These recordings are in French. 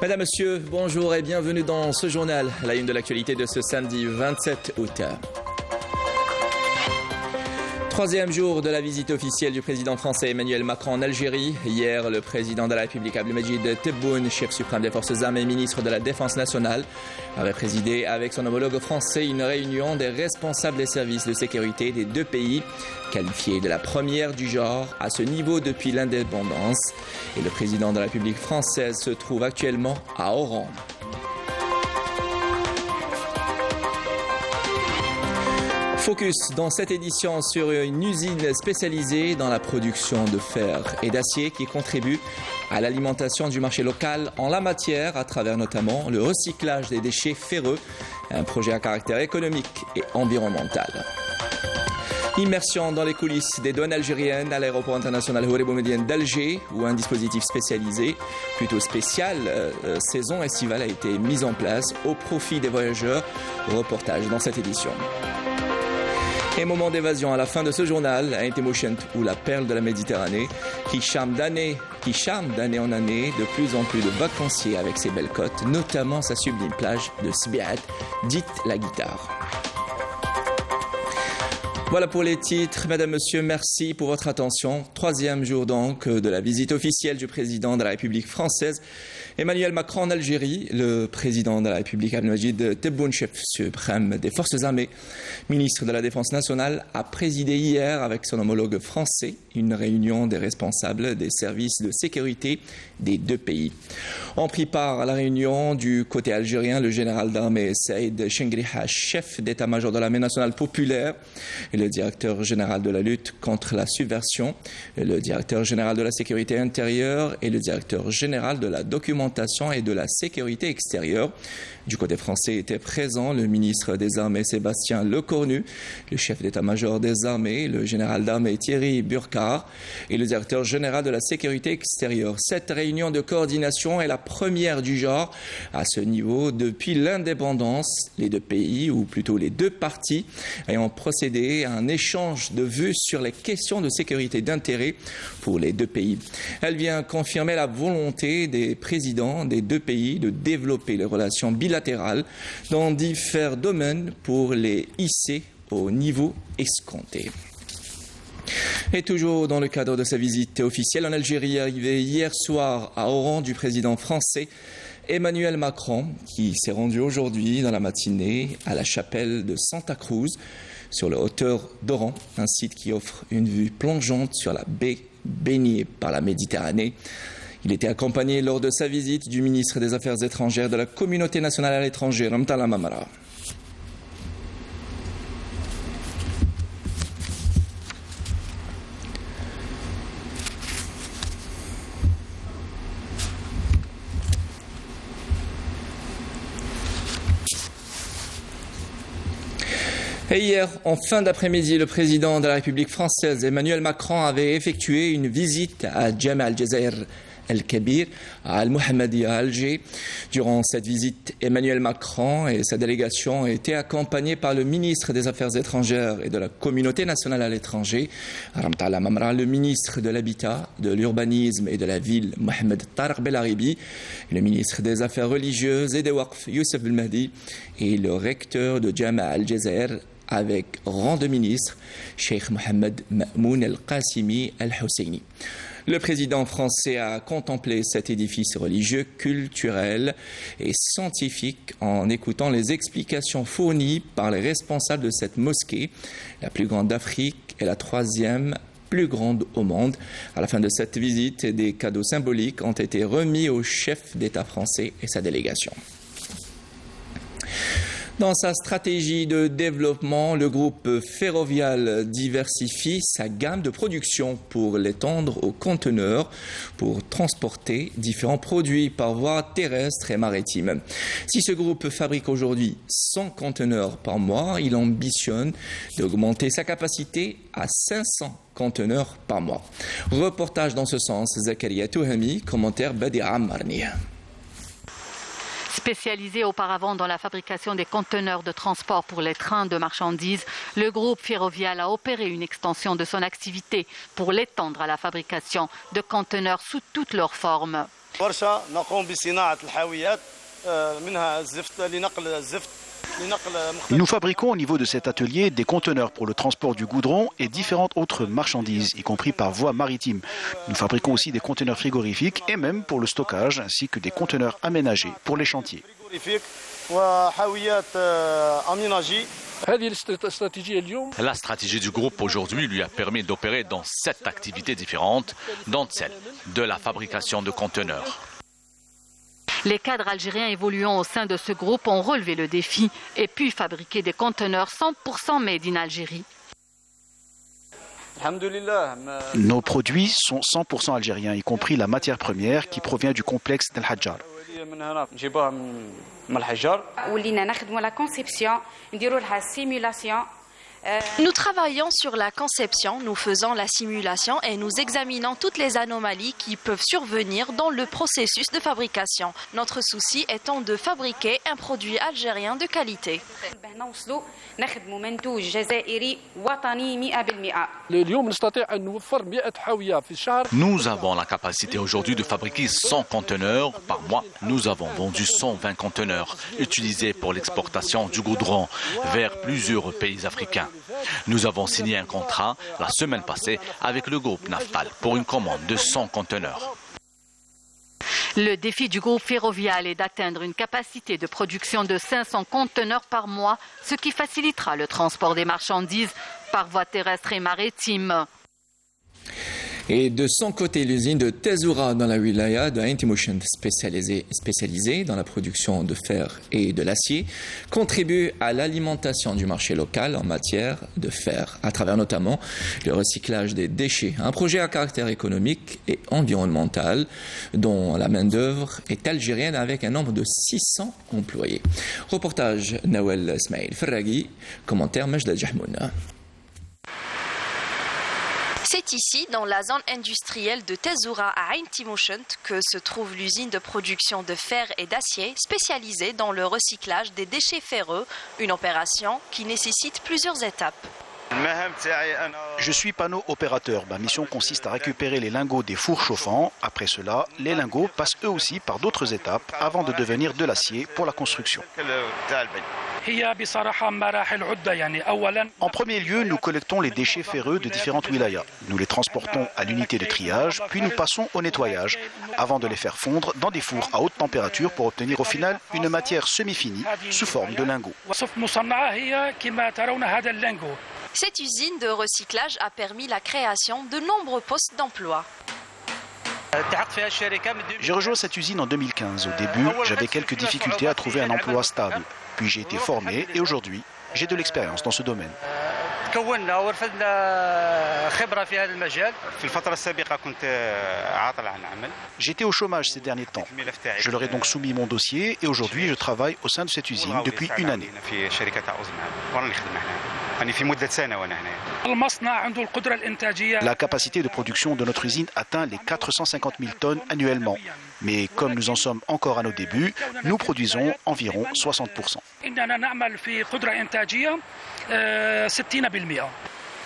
Mesdames, Messieurs, bonjour et bienvenue dans ce journal, la une de l'actualité de ce samedi 27 août. Troisième jour de la visite officielle du président français Emmanuel Macron en Algérie. Hier, le président de la République Abdelmajid Tebboune, chef suprême des forces armées et ministre de la Défense nationale, avait présidé avec son homologue français une réunion des responsables des services de sécurité des deux pays, qualifiée de la première du genre à ce niveau depuis l'indépendance. Et le président de la République française se trouve actuellement à Oran. Focus dans cette édition sur une usine spécialisée dans la production de fer et d'acier qui contribue à l'alimentation du marché local en la matière à travers notamment le recyclage des déchets ferreux, un projet à caractère économique et environnemental. Immersion dans les coulisses des douanes algériennes à l'aéroport international Houari Boumediene d'Alger où un dispositif spécialisé, plutôt spécial, saison estivale a été mis en place au profit des voyageurs. Reportage dans cette édition. Et moment d'évasion à la fin de ce journal, Ain Timoshent ou la perle de la Méditerranée, qui charme d'année en année de plus en plus de vacanciers avec ses belles côtes, notamment sa sublime plage de Sbiat, dite la guitare. Voilà pour les titres. Mesdames, Messieurs, merci pour votre attention. Troisième jour donc de la visite officielle du président de la République française, Emmanuel Macron en Algérie. Le président de la République Abdelmajid Tebboune, chef suprême des forces armées, ministre de la Défense nationale, a présidé hier avec son homologue français une réunion des responsables des services de sécurité des deux pays. Ont pris part à la réunion du côté algérien le général d'armée Saïd Chengriha, chef d'état-major de l'armée nationale populaire, et le directeur général de la lutte contre la subversion, le directeur général de la sécurité intérieure et le directeur général de la documentation et de la sécurité extérieure. Du côté français était présent le ministre des Armées Sébastien Lecornu, le chef d'état-major des armées, le général d'armée Thierry Burkhardt et le directeur général de la sécurité extérieure. Cette réunion de coordination est la première du genre à ce niveau depuis l'indépendance. Les deux pays, ou plutôt les deux parties, ayant procédé à un échange de vues sur les questions de sécurité d'intérêt pour les deux pays. Elle vient confirmer la volonté des présidents des deux pays de développer les relations bilatérales dans divers domaines pour les hisser au niveau escompté. Et toujours dans le cadre de sa visite officielle en Algérie, arrivée hier soir à Oran du président français Emmanuel Macron, qui s'est rendu aujourd'hui dans la matinée à la chapelle de Santa Cruz, sur la hauteur d'Oran, un site qui offre une vue plongeante sur la baie baignée par la Méditerranée. Il était accompagné lors de sa visite du ministre des Affaires étrangères de la communauté nationale à l'étranger, Ramtala Mamara. Et hier, en fin d'après-midi, le président de la République française, Emmanuel Macron, avait effectué une visite à Jama al-Jazair al-Kabir, à Al-Mohammadia à Alger. Durant cette visite, Emmanuel Macron et sa délégation étaient accompagnés par le ministre des Affaires étrangères et de la communauté nationale à l'étranger, Ramtala Mamra, le ministre de l'Habitat, de l'Urbanisme et de la Ville, Mohamed Tarek Belaribi, le ministre des Affaires religieuses et des Waqf, Youssef Belmahdi, et le recteur de Jama al-Jazair, avec rang de ministre, Cheikh Mohamed Ma'moun al-Qassimi al-Husseini. Le président français a contemplé cet édifice religieux, culturel et scientifique en écoutant les explications fournies par les responsables de cette mosquée, la plus grande d'Afrique et la troisième plus grande au monde. À la fin de cette visite, des cadeaux symboliques ont été remis au chef d'État français et sa délégation. Dans sa stratégie de développement, le groupe Ferrovial diversifie sa gamme de production pour l'étendre aux conteneurs pour transporter différents produits par voie terrestre et maritime. Si ce groupe fabrique aujourd'hui 100 conteneurs par mois, il ambitionne d'augmenter sa capacité à 500 conteneurs par mois. Reportage dans ce sens, Zakaria Touhami, commentaire Badia Ammarni. Spécialisé auparavant dans la fabrication des conteneurs de transport pour les trains de marchandises, le groupe Ferrovial a opéré une extension de son activité pour l'étendre à la fabrication de conteneurs sous toutes leurs formes. Nous fabriquons au niveau de cet atelier des conteneurs pour le transport du goudron et différentes autres marchandises, y compris par voie maritime. Nous fabriquons aussi des conteneurs frigorifiques et même pour le stockage, ainsi que des conteneurs aménagés pour les chantiers. La stratégie du groupe aujourd'hui lui a permis d'opérer dans 7 activités différentes, dont celle de la fabrication de conteneurs. Les cadres algériens évoluant au sein de ce groupe ont relevé le défi et pu fabriquer des conteneurs 100% made in Algérie. Nos produits sont 100% algériens, y compris la matière première qui provient du complexe d'El Hadjar. Nous travaillons sur la conception, nous faisons la simulation et nous examinons toutes les anomalies qui peuvent survenir dans le processus de fabrication. Notre souci étant de fabriquer un produit algérien de qualité. Nous avons la capacité aujourd'hui de fabriquer 100 conteneurs par mois. Nous avons vendu 120 conteneurs utilisés pour l'exportation du goudron vers plusieurs pays africains. Nous avons signé un contrat la semaine passée avec le groupe Naftal pour une commande de 100 conteneurs. Le défi du groupe Ferrovial est d'atteindre une capacité de production de 500 conteneurs par mois, ce qui facilitera le transport des marchandises par voie terrestre et maritime. Et de son côté, l'usine de Tezoura dans la wilaya de Ain Timoushen, spécialisée dans la production de fer et de l'acier, contribue à l'alimentation du marché local en matière de fer, à travers notamment le recyclage des déchets. Un projet à caractère économique et environnemental dont la main-d'œuvre est algérienne avec un nombre de 600 employés. Reportage Nawel Smail Ferragui, commentaire Majda Jahmouna. C'est ici, dans la zone industrielle de Tezoura à Ain Timoushen, que se trouve l'usine de production de fer et d'acier spécialisée dans le recyclage des déchets ferreux, une opération qui nécessite plusieurs étapes. Je suis panneau opérateur. Ma mission consiste à récupérer les lingots des fours chauffants. Après cela, les lingots passent eux aussi par d'autres étapes avant de devenir de l'acier pour la construction. En premier lieu, nous collectons les déchets ferreux de différentes wilayas. Nous les transportons à l'unité de triage, puis nous passons au nettoyage, avant de les faire fondre dans des fours à haute température pour obtenir au final une matière semi-finie sous forme de lingots. Cette usine de recyclage a permis la création de nombreux postes d'emploi. J'ai rejoint cette usine en 2015. Au début, j'avais quelques difficultés à trouver un emploi stable. Puis j'ai été formé et aujourd'hui, j'ai de l'expérience dans ce domaine. J'étais au chômage ces derniers temps. Je leur ai donc soumis mon dossier et aujourd'hui je travaille au sein de cette usine depuis une année. La capacité de production de notre usine atteint les 450 000 tonnes annuellement. Mais comme nous en sommes encore à nos débuts, nous produisons environ 60%.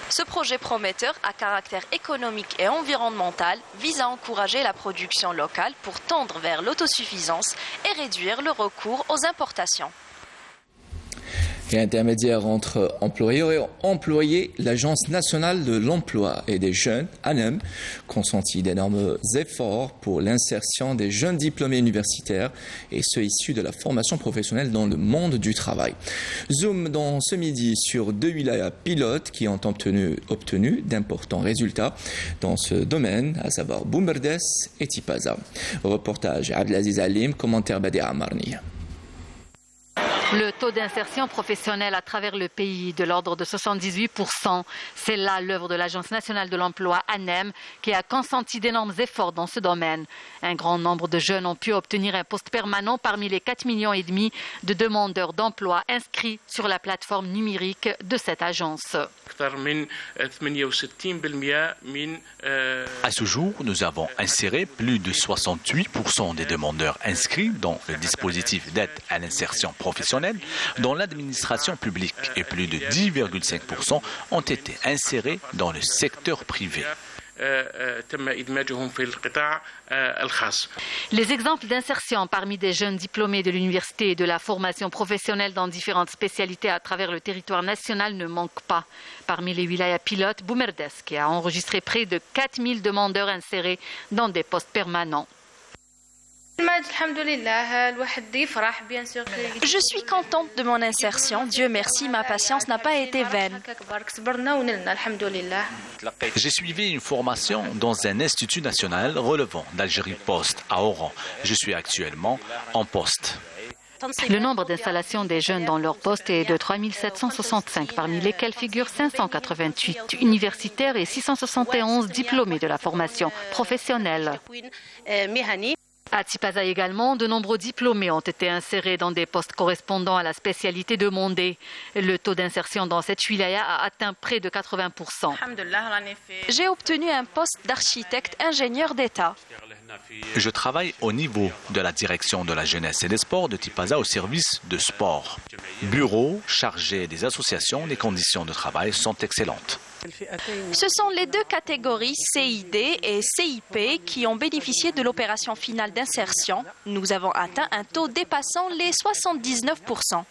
Ce projet prometteur à caractère économique et environnemental vise à encourager la production locale pour tendre vers l'autosuffisance et réduire le recours aux importations. Et intermédiaire entre employeurs et employés, l'Agence nationale de l'emploi et des jeunes, ANEM, consentit d'énormes efforts pour l'insertion des jeunes diplômés universitaires et ceux issus de la formation professionnelle dans le monde du travail. Zoom dans ce midi sur 2 wilayas pilotes qui ont obtenu d'importants résultats dans ce domaine, à savoir Boumberdes et Tipaza. Reportage Abdelaziz Alim, commentaire Badé Amarni. Le taux d'insertion professionnelle à travers le pays de l'ordre de 78%. C'est là l'œuvre de l'Agence nationale de l'emploi, ANEM, qui a consenti d'énormes efforts dans ce domaine. Un grand nombre de jeunes ont pu obtenir un poste permanent parmi les 4,5 millions de demandeurs d'emploi inscrits sur la plateforme numérique de cette agence. À ce jour, nous avons inséré plus de 68% des demandeurs inscrits dans le dispositif d'aide à l'insertion professionnelle dans l'administration publique et plus de 10,5% ont été insérés dans le secteur privé. Les exemples d'insertion parmi des jeunes diplômés de l'université et de la formation professionnelle dans différentes spécialités à travers le territoire national ne manquent pas. Parmi les wilayas pilotes, Boumerdesk a enregistré près de 4000 demandeurs insérés dans des postes permanents. Je suis contente de mon insertion. Dieu merci, ma patience n'a pas été vaine. J'ai suivi une formation dans un institut national relevant d'Algérie Poste à Oran. Je suis actuellement en poste. Le nombre d'installations des jeunes dans leur poste est de 3765, parmi lesquels figurent 588 universitaires et 671 diplômés de la formation professionnelle. À Tipaza également, de nombreux diplômés ont été insérés dans des postes correspondant à la spécialité demandée. Le taux d'insertion dans cette wilaya a atteint près de 80%. J'ai obtenu un poste d'architecte ingénieur d'État. Je travaille au niveau de la direction de la jeunesse et des sports de Tipaza au service de sport. Bureau, chargé des associations, les conditions de travail sont excellentes. Ce sont les deux catégories CID et CIP qui ont bénéficié de l'opération finale d'insertion. Nous avons atteint un taux dépassant les 79%.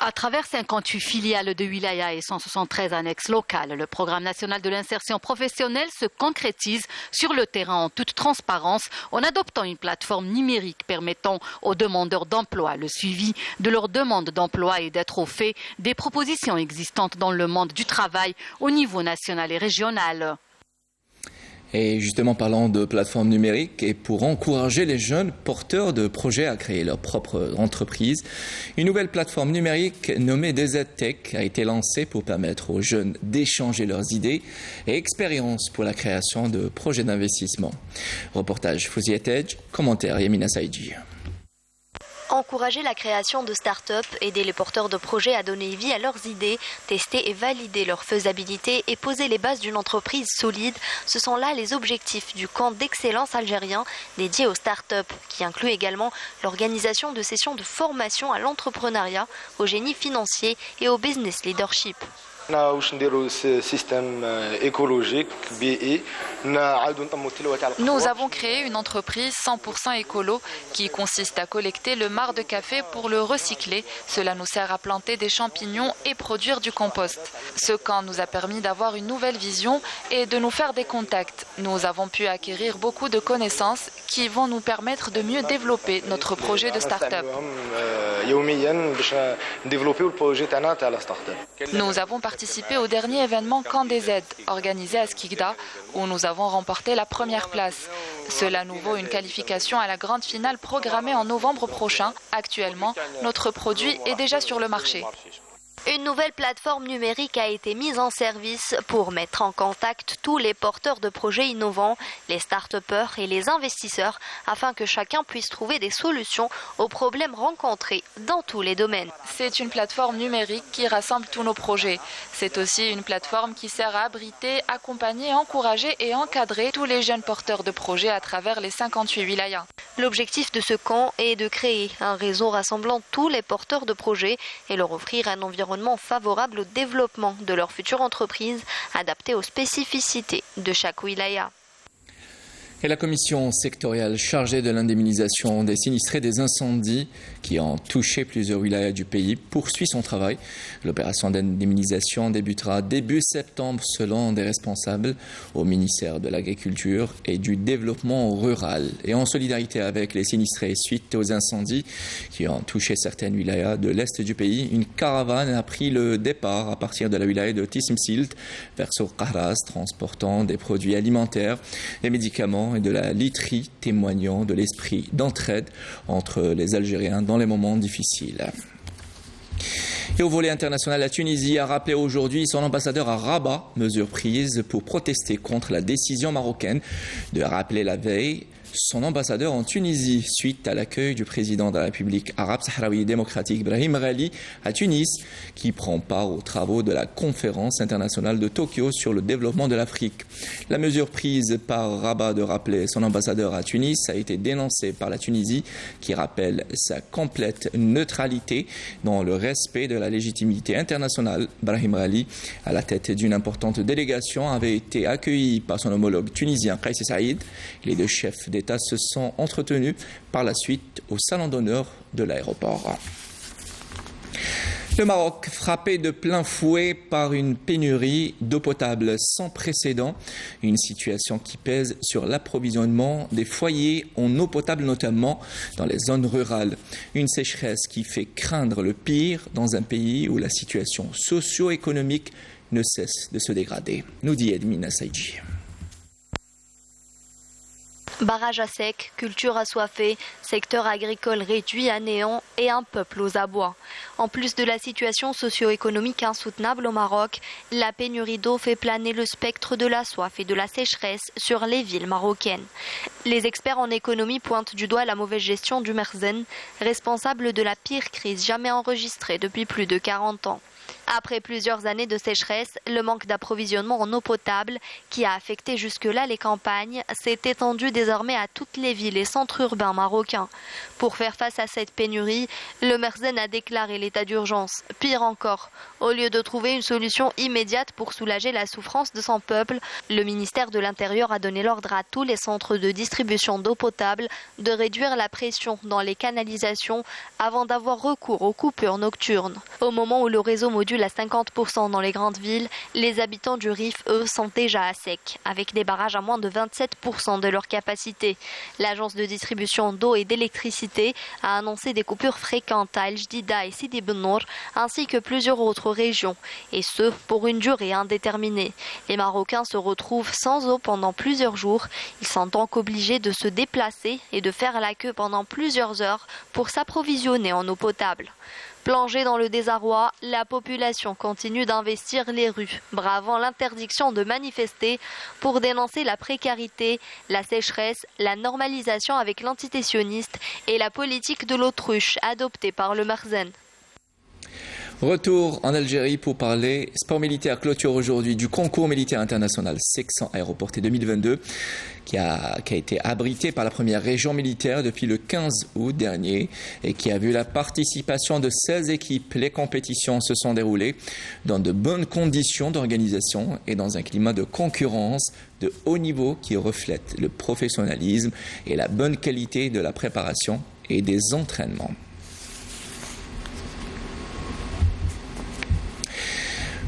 À travers 58 filiales de wilaya et 173 annexes locales, le programme national de l'insertion professionnelle se concrétise sur le terrain en toute transparence en adoptant une plateforme numérique permettant aux demandeurs d'emploi le suivi de leurs demandes d'emploi et d'être au fait des propositions existantes dans le monde du travail au niveau national et régional. Et justement, parlant de plateformes numériques, et pour encourager les jeunes porteurs de projets à créer leur propre entreprise, une nouvelle plateforme numérique nommée DZTech a été lancée pour permettre aux jeunes d'échanger leurs idées et expériences pour la création de projets d'investissement. Reportage Fouziet Edge, commentaire Yamina Saïdji. Encourager la création de start-up, aider les porteurs de projets à donner vie à leurs idées, tester et valider leur faisabilité et poser les bases d'une entreprise solide, ce sont là les objectifs du camp d'excellence algérien dédié aux start-up, qui inclut également l'organisation de sessions de formation à l'entrepreneuriat, au génie financier et au business leadership. Nous avons créé une entreprise 100% écolo qui consiste à collecter le marc de café pour le recycler. Cela nous sert à planter des champignons et produire du compost. Ce camp nous a permis d'avoir une nouvelle vision et de nous faire des contacts. Nous avons pu acquérir beaucoup de connaissances qui vont nous permettre de mieux développer notre projet de start-up. Nous avons participé au dernier événement Camp des Aides, organisé à Skikda, où nous avons remporté la première place. Cela nous vaut une qualification à la grande finale programmée en novembre prochain. Actuellement, notre produit est déjà sur le marché. Une nouvelle plateforme numérique a été mise en service pour mettre en contact tous les porteurs de projets innovants, les start-upers et les investisseurs, afin que chacun puisse trouver des solutions aux problèmes rencontrés dans tous les domaines. C'est une plateforme numérique qui rassemble tous nos projets. C'est aussi une plateforme qui sert à abriter, accompagner, encourager et encadrer tous les jeunes porteurs de projets à travers les 58 wilayas. L'objectif de ce camp est de créer un réseau rassemblant tous les porteurs de projets et leur offrir un environnement favorable au développement de leur future entreprise, adaptée aux spécificités de chaque wilaya. Et la commission sectorielle chargée de l'indemnisation des sinistrés des incendies qui ont touché plusieurs wilayas du pays poursuit son travail. L'opération d'indemnisation débutera début septembre selon des responsables au ministère de l'Agriculture et du Développement rural. Et en solidarité avec les sinistrés suite aux incendies qui ont touché certaines wilayas de l'est du pays, une caravane a pris le départ à partir de la wilaya de Tismsilt vers Soukharas, transportant des produits alimentaires, des médicaments et de la literie, témoignant de l'esprit d'entraide entre les Algériens dans les moments difficiles. Et au volet international, la Tunisie a rappelé aujourd'hui son ambassadeur à Rabat, mesure prise pour protester contre la décision marocaine de rappeler la veille son ambassadeur en Tunisie suite à l'accueil du président de la République arabe sahraoui démocratique Brahim Ghali à Tunis, qui prend part aux travaux de la conférence internationale de Tokyo sur le développement de l'Afrique. La mesure prise par Rabat de rappeler son ambassadeur à Tunis a été dénoncée par la Tunisie, qui rappelle sa complète neutralité dans le respect de la légitimité internationale. Brahim Ghali, à la tête d'une importante délégation, avait été accueilli par son homologue tunisien Kais Saïd. Les deux chefs d'État se sont entretenus par la suite au salon d'honneur de l'aéroport. Le Maroc, frappé de plein fouet par une pénurie d'eau potable sans précédent, une situation qui pèse sur l'approvisionnement des foyers en eau potable, notamment dans les zones rurales. Une sécheresse qui fait craindre le pire dans un pays où la situation socio-économique ne cesse de se dégrader, nous dit Edmina Saïdji. Barrage à sec, culture assoiffée, secteur agricole réduit à néant et un peuple aux abois. En plus de la situation socio-économique insoutenable au Maroc, la pénurie d'eau fait planer le spectre de la soif et de la sécheresse sur les villes marocaines. Les experts en économie pointent du doigt la mauvaise gestion du Merzen, responsable de la pire crise jamais enregistrée depuis plus de 40 ans. Après plusieurs années de sécheresse, le manque d'approvisionnement en eau potable, qui a affecté jusque-là les campagnes, s'est étendu désormais à toutes les villes et centres urbains marocains. Pour faire face à cette pénurie, le Merzen a déclaré l'état d'urgence. Pire encore, au lieu de trouver une solution immédiate pour soulager la souffrance de son peuple, le ministère de l'Intérieur a donné l'ordre à tous les centres de distribution d'eau potable de réduire la pression dans les canalisations avant d'avoir recours aux coupures nocturnes. Au moment où le réseau module à 50% dans les grandes villes, les habitants du Rif, eux, sont déjà à sec, avec des barrages à moins de 27% de leur capacité. L'agence de distribution d'eau et d'électricité a annoncé des coupures fréquentes à El Jdida et Sidi Ben Nour, ainsi que plusieurs autres régions, et ce, pour une durée indéterminée. Les Marocains se retrouvent sans eau pendant plusieurs jours. Ils sont donc obligés de se déplacer et de faire la queue pendant plusieurs heures pour s'approvisionner en eau potable. Plongée dans le désarroi, la population continue d'investir les rues, bravant l'interdiction de manifester pour dénoncer la précarité, la sécheresse, la normalisation avec l'entité sioniste et la politique de l'autruche adoptée par le Merzen. Retour en Algérie pour parler sport militaire. Clôture aujourd'hui du concours militaire international Sexant Aéroporté 2022 qui a été abrité par la première région militaire depuis le 15 août dernier et qui a vu la participation de 16 équipes. Les compétitions se sont déroulées dans de bonnes conditions d'organisation et dans un climat de concurrence de haut niveau qui reflète le professionnalisme et la bonne qualité de la préparation et des entraînements.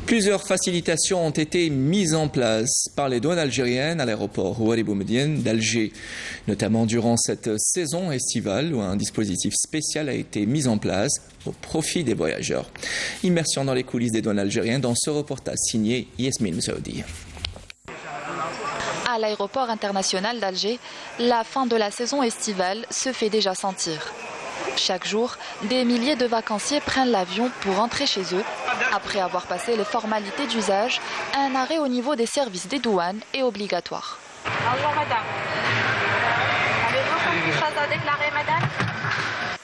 Plusieurs facilitations ont été mises en place par les douanes algériennes à l'aéroport Ouari Boumediene d'Alger, notamment durant cette saison estivale où un dispositif spécial a été mis en place au profit des voyageurs. Immersion dans les coulisses des douanes algériennes dans ce reportage signé Yasmine Moussaoudi. À l'aéroport international d'Alger, la fin de la saison estivale se fait déjà sentir. Chaque jour, des milliers de vacanciers prennent l'avion pour rentrer chez eux. Après avoir passé les formalités d'usage, un arrêt au niveau des services des douanes est obligatoire. Bonjour madame. Avez-vous quelque chose à déclarer madame ?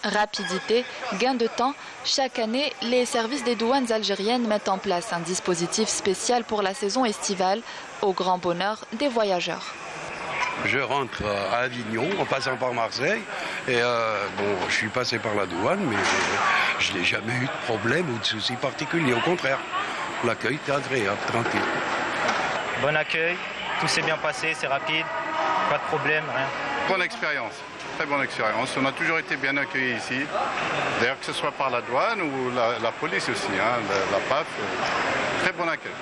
Rapidité, gain de temps, chaque année, les services des douanes algériennes mettent en place un dispositif spécial pour la saison estivale, au grand bonheur des voyageurs. Je rentre à Avignon en passant par Marseille et je suis passé par la douane mais je n'ai jamais eu de problème ou de soucis particuliers. Au contraire, l'accueil était agréable, tranquille. Bon accueil, tout s'est bien passé, c'est rapide, pas de problème, rien. Bonne expérience, très bonne expérience. On a toujours été bien accueillis ici. D'ailleurs que ce soit par la douane ou la police aussi, la PAF, très bon accueil.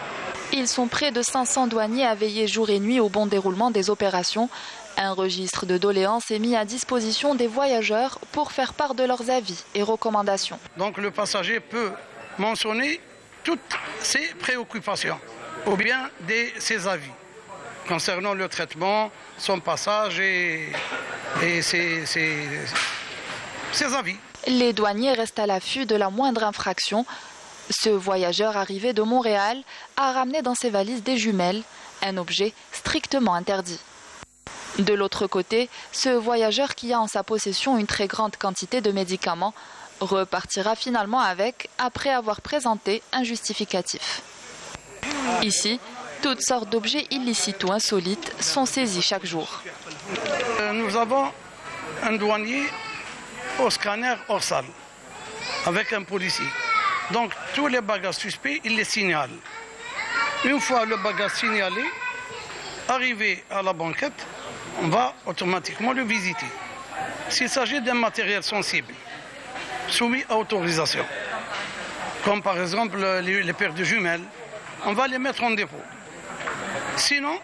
Ils sont près de 500 douaniers à veiller jour et nuit au bon déroulement des opérations. Un registre de doléances est mis à disposition des voyageurs pour faire part de leurs avis et recommandations. Donc le passager peut mentionner toutes ses préoccupations ou bien ses avis concernant le traitement, son passage et ses avis. Les douaniers restent à l'affût de la moindre infraction. Ce voyageur arrivé de Montréal a ramené dans ses valises des jumelles, un objet strictement interdit. De l'autre côté, ce voyageur qui a en sa possession une très grande quantité de médicaments repartira finalement avec après avoir présenté un justificatif. Ici, toutes sortes d'objets illicites ou insolites sont saisis chaque jour. Nous avons un douanier au scanner hors salle avec un policier. Donc tous les bagages suspects, il les signale. Une fois le bagage signalé, arrivé à la banquette, on va automatiquement le visiter. S'il s'agit d'un matériel sensible, soumis à autorisation, comme par exemple les paires de jumelles, on va les mettre en dépôt. Sinon,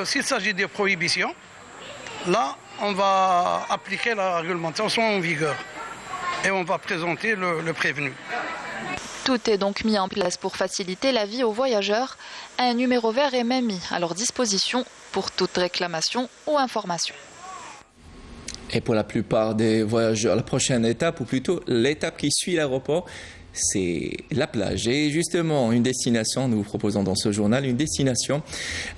s'il s'agit de prohibitions, là, on va appliquer la réglementation en vigueur et on va présenter le prévenu. Tout est donc mis en place pour faciliter la vie aux voyageurs. Un numéro vert est même mis à leur disposition pour toute réclamation ou information. Et pour la plupart des voyageurs, la prochaine étape, ou plutôt l'étape qui suit l'aéroport, c'est la plage. Et justement, une destination, nous vous proposons dans ce journal, une destination,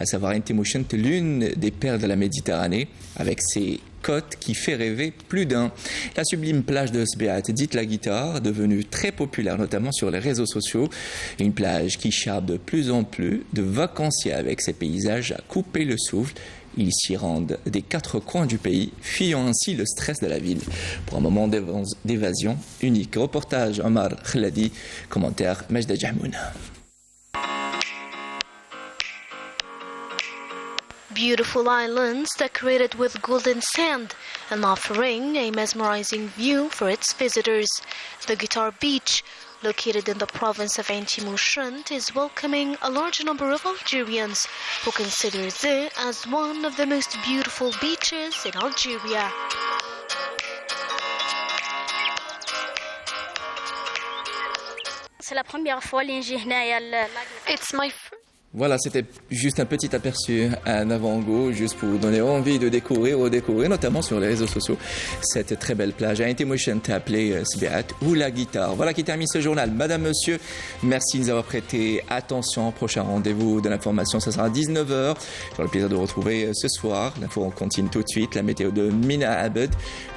à savoir Intimushent, l'une des perles de la Méditerranée, avec ses côtes qui fait rêver plus d'un. La sublime plage de Sbeat, dite la guitare, devenue très populaire, notamment sur les réseaux sociaux. Une plage qui charme de plus en plus de vacanciers avec ses paysages à couper le souffle. Ils s'y rendent des quatre coins du pays, fuyant ainsi le stress de la ville. Pour un moment d'évasion unique. Reportage Omar Khladi, commentaire Majda Jahmoun. Beautiful islands decorated with golden sand and offering a mesmerizing view for its visitors. The Guitar Beach, located in the province of Intimushent, is welcoming a large number of Algerians who consider it as one of the most beautiful beaches in Algeria. C'est la première fois que It's my Voilà, c'était juste un petit aperçu, un avant-goût, juste pour vous donner envie de découvrir, redécouvrir, notamment sur les réseaux sociaux, cette très belle plage à Intimushent appelée Sbeat ou la guitare. Voilà qui termine ce journal. Madame, monsieur, merci de nous avoir prêté attention. Prochain rendez-vous de l'information, ça sera à 19h. J'aurai le plaisir de vous retrouver ce soir. L'info, on continue tout de suite. La météo de Mina Abed.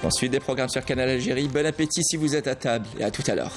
Ensuite, des programmes sur Canal Algérie. Bon appétit si vous êtes à table et à tout à l'heure.